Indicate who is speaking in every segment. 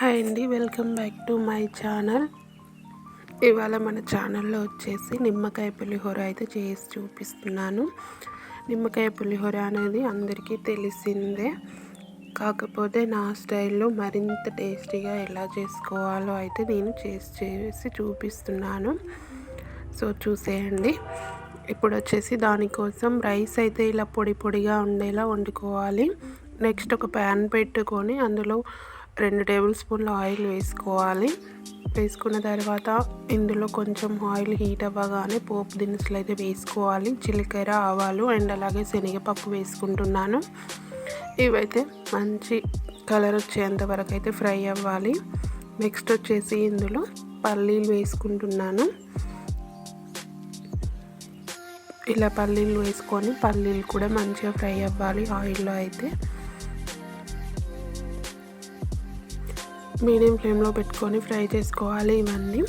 Speaker 1: Hi అండి, welcome back to my channel. ఇవాళ మన ఛానల్లో వచ్చేసి నిమ్మకాయ పులిహోర అయితే చేసి చూపిస్తున్నాను. నిమ్మకాయ పులిహోర అనేది అందరికీ తెలిసిందే, కాకపోతే నా స్టైల్లో మరింత టేస్టీగా ఎలా చేసుకోవాలో అయితే నేను చేసి చూపిస్తున్నాను. సో చూసేయండి. ఇప్పుడు వచ్చేసి దానికోసం రైస్ అయితే ఇలా పొడి పొడిగా ఉండేలా వండుకోవాలి. నెక్స్ట్ ఒక ప్యాన్ పెట్టుకొని అందులో 2 టేబుల్ స్పూన్ల ఆయిల్ వేసుకోవాలి. వేసుకున్న తర్వాత ఇందులో కొంచెం ఆయిల్ హీట్ అవ్వగానే పోపు దినుసులు అయితే వేసుకోవాలి. జీలకర్ర, ఆవాలు అండ్ అలాగే శనగపప్పు వేసుకుంటున్నాను. ఇవైతే మంచి కలర్ వచ్చేంత వరకు అయితే ఫ్రై అవ్వాలి. నెక్స్ట్ వచ్చేసి ఇందులో పల్లీలు వేసుకుంటున్నాను. ఇలా పల్లీలు వేసుకొని పల్లీలు కూడా మంచిగా ఫ్రై అవ్వాలి ఆయిల్లో. అయితే మీడియం ఫ్లేమ్లో పెట్టుకొని ఫ్రై చేసుకోవాలి ఇవన్నీ.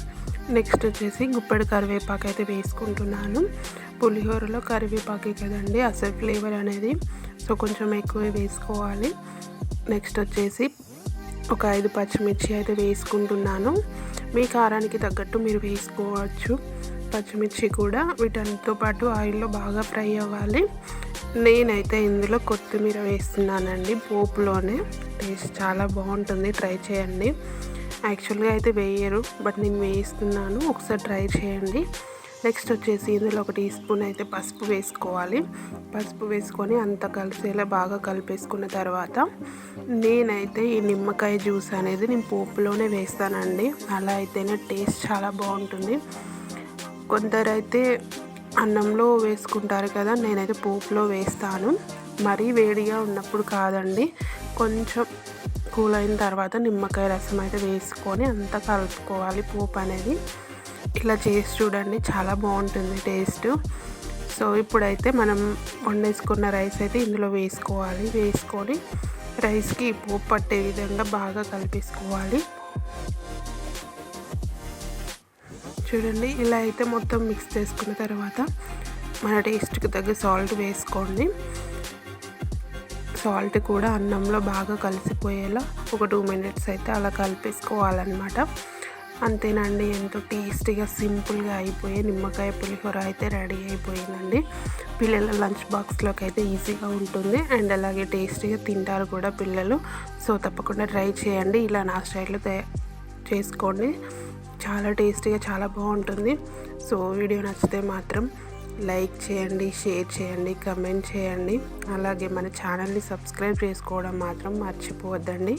Speaker 1: నెక్స్ట్ వచ్చేసి గుప్పెడు కరివేపాకు అయితే వేసుకుంటున్నాను. పులిహోరలో కరివేపాకు కదండి అసలు ఫ్లేవర్ అనేది, సో కొంచెం ఎక్కువ వేసుకోవాలి. నెక్స్ట్ వచ్చేసి ఒక 5 పచ్చిమిర్చి అయితే వేసుకుంటున్నాను. మీ కారానికి తగ్గట్టు మీరు వేసుకోవచ్చు. పచ్చిమిర్చి కూడా వీటన్నిటితో పాటు ఆయిల్లో బాగా ఫ్రై అవ్వాలి. నేనైతే ఇందులో కొత్తిమీర వేస్తున్నానండి పోపులోనే. టేస్ట్ చాలా బాగుంటుంది, ట్రై చేయండి. యాక్చువల్గా అయితే వేయరు, బట్ నేను వేస్తున్నాను, ఒకసారి ట్రై చేయండి. నెక్స్ట్ వచ్చేసి ఇందులో 1 టీ స్పూన్ అయితే పసుపు వేసుకోవాలి. పసుపు వేసుకొని అంతా కలిసేలా బాగా కలిపేసుకున్న తర్వాత నేనైతే ఈ నిమ్మకాయ జ్యూస్ అనేది నేను పోపులోనే వేస్తానండి. అలా అయితేనే టేస్ట్ చాలా బాగుంటుంది. కొందరైతే అన్నంలో వేసుకుంటారు కదా, నేనైతే పోపులో వేస్తాను. మరీ వేడిగా ఉన్నప్పుడు కాదండి, కొంచెం కూల్ అయిన తర్వాత నిమ్మకాయ రసం అయితే వేసుకొని అంతా కలుపుకోవాలి పోపు అనేది. ఇలా చేసి చూడండి, చాలా బాగుంటుంది టేస్ట్. సో ఇప్పుడైతే మనం వండేసుకున్న రైస్ అయితే ఇందులో వేసుకోవాలి. వేసుకొని రైస్కి పోపు పట్టే విధంగా బాగా కలిపేసుకోవాలి. చూడండి, ఇలా అయితే మొత్తం మిక్స్ చేసుకున్న తర్వాత మన టేస్ట్కి తగ్గ సాల్ట్ వేసుకోండి. సాల్ట్ కూడా అన్నంలో బాగా కలిసిపోయేలా ఒక 2 మినిట్స్ అయితే అలా కలిపేసుకోవాలన్నమాట. అంతేనండి, ఎంతో టేస్టీగా సింపుల్గా అయిపోయే నిమ్మకాయ పులిహోర అయితే రెడీ అయిపోయిందండి. పిల్లల లంచ్ బాక్స్లోకి అయితే ఈజీగా ఉంటుంది అండ్ అలాగే టేస్టీగా తింటారు కూడా పిల్లలు. సో తప్పకుండా ట్రై చేయండి, ఇలా నా స్టైల్లో చేసుకోండి. చాలా టేస్టీగా చాలా బాగుంటుంది. సో వీడియో నచ్చితే మాత్రం లైక్ చేయండి, షేర్ చేయండి, కమెంట్ చేయండి. అలాగే మన ఛానల్ని సబ్స్క్రైబ్ చేసుకోవడం మాత్రం మర్చిపోవద్దండి.